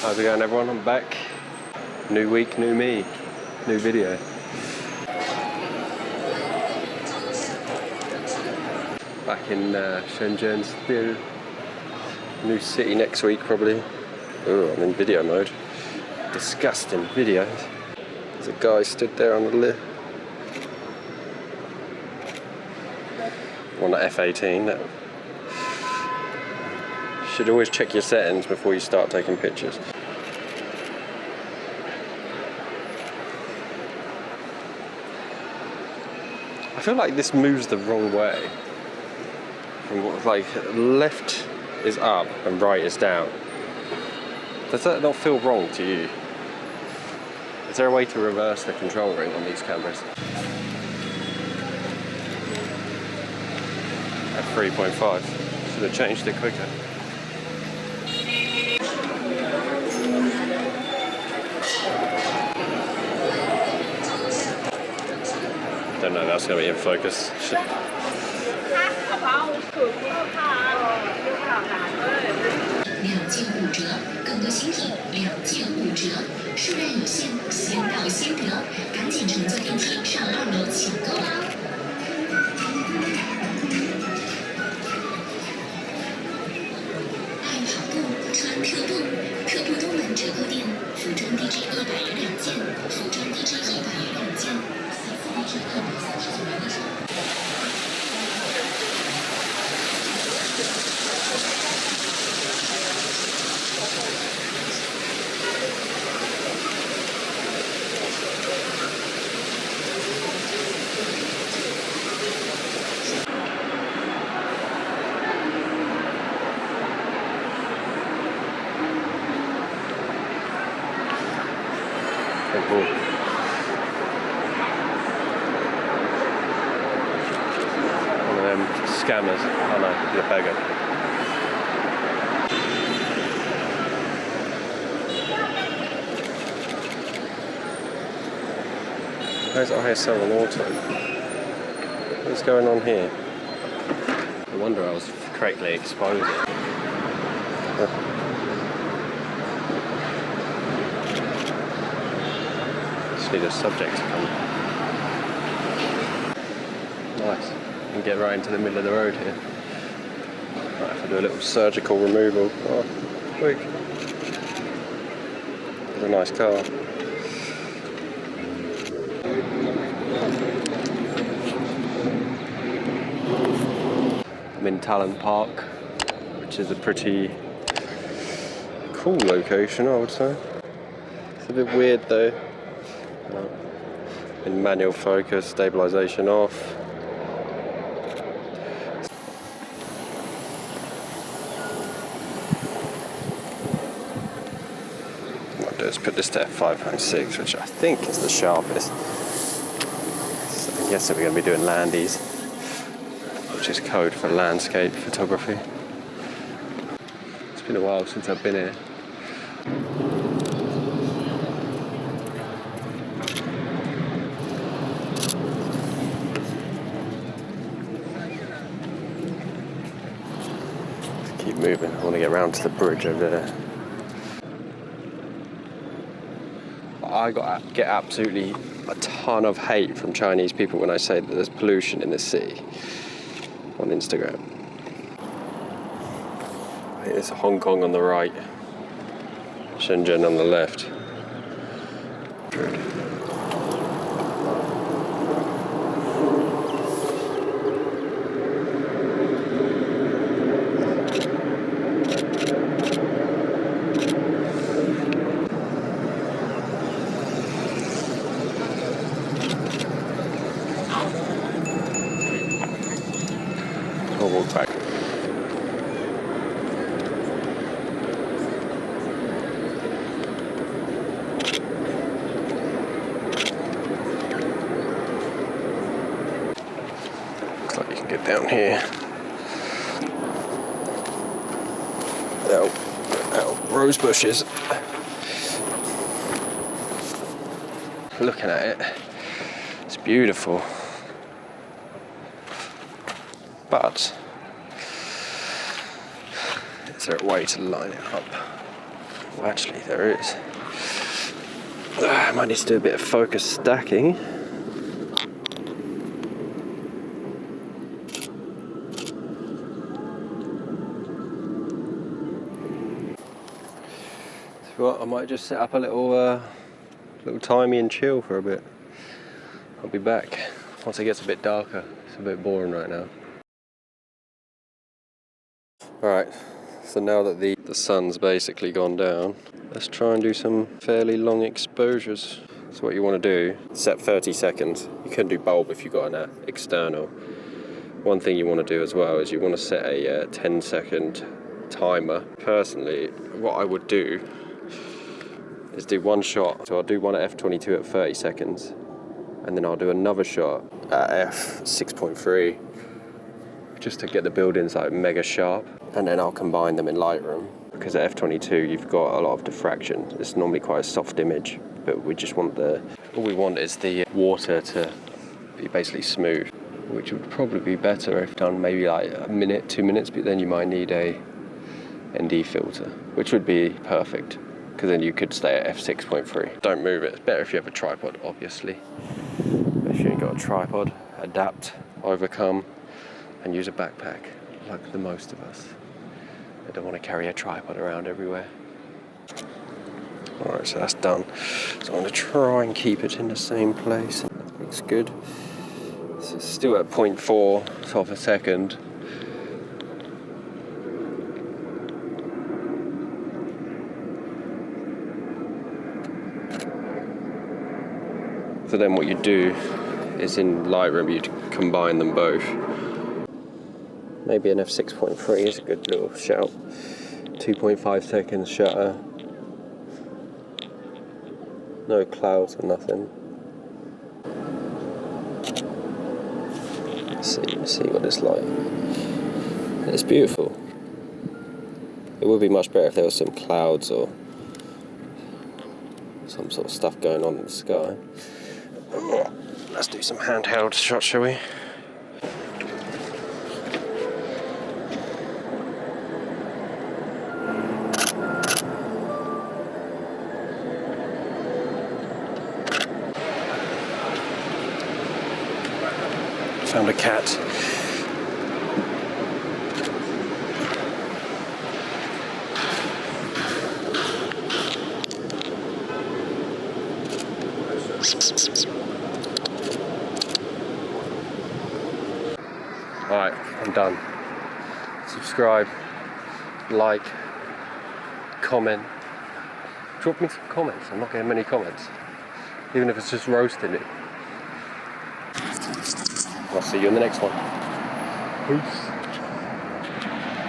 How's it going, everyone? I'm back. New week, new me, new video. Back in Shenzhen still. New city next week probably. Oh, I'm in video mode. Disgusting video. There's a guy stood there on the lift. On the F18. Should always check your settings before you start taking pictures. I feel like this moves the wrong way. From what, like, left is up and right is down. Does that not feel wrong to you? Is there a way to reverse the control ring on these cameras? At 3.5. Should have changed it quicker. Don't know if that's going to be in focus. Cool. One of them scammers. Oh no, you're a beggar. Where's ISO on auto? What's going on here? No wonder I was correctly exposing. Need a subject to come. Nice. And get right into the middle of the road here. Might have to do a little surgical removal. Oh, quick. It's a nice car. I'm in Talent Park, which is a pretty cool location, I would say. It's a bit weird though. In manual focus, stabilization off. What I'll do is put this to f5.6, which I think is the sharpest. So I guess that we're going to be doing landies, which is code for landscape photography. It's been a while since I've been here. Keep moving. I want to get around to the bridge over there. I get absolutely a ton of hate from Chinese people when I say that there's pollution in this city on Instagram. I think it's Hong Kong on the right, Shenzhen on the left. I'll walk back. Looks like you can get down here. Out rose bushes. Looking at it, it's beautiful. But is there a way to line it up? Well, actually, there is. I might need to do a bit of focus stacking. So what, I might just set up a little timey and chill for a bit. I'll be back once it gets a bit darker. It's a bit boring right now. Alright, so now that the sun's basically gone down, let's try and do some fairly long exposures. So what you want to do, set 30 seconds. You can do bulb if you've got an external. One thing you want to do as well is you want to set a 10-second timer. Personally, what I would do is do one shot. So I'll do one at f/22 at 30 seconds, and then I'll do another shot at f/6.3 just to get the buildings like mega sharp, and then I'll combine them in Lightroom, because at f/22 you've got a lot of diffraction. It's normally quite a soft image, but we just want all we want is the water to be basically smooth, which would probably be better if done maybe like a minute, 2 minutes, but then you might need a ND filter, which would be perfect, because then you could stay at f/6.3. Don't move it. It's better if you have a tripod, obviously. If you ain't got a tripod, adapt, overcome, and use a backpack, like the most of us. I don't want to carry a tripod around everywhere. Alright, so that's done. So I'm going to try and keep it in the same place. That looks good. So it's still at 0.4 of a second. So then what you do is in Lightroom you combine them both. Maybe an f/6.3 is a good little shout. 2.5 seconds shutter. No clouds or nothing. Let's see what it's like. It's beautiful. It would be much better if there was some clouds or some sort of stuff going on in the sky. Let's do some handheld shots, shall we? Found a cat. Alright, I'm done. Subscribe, like, comment. Drop me some comments. I'm not getting many comments. Even if it's just roasting it. I'll see you in the next one. Peace.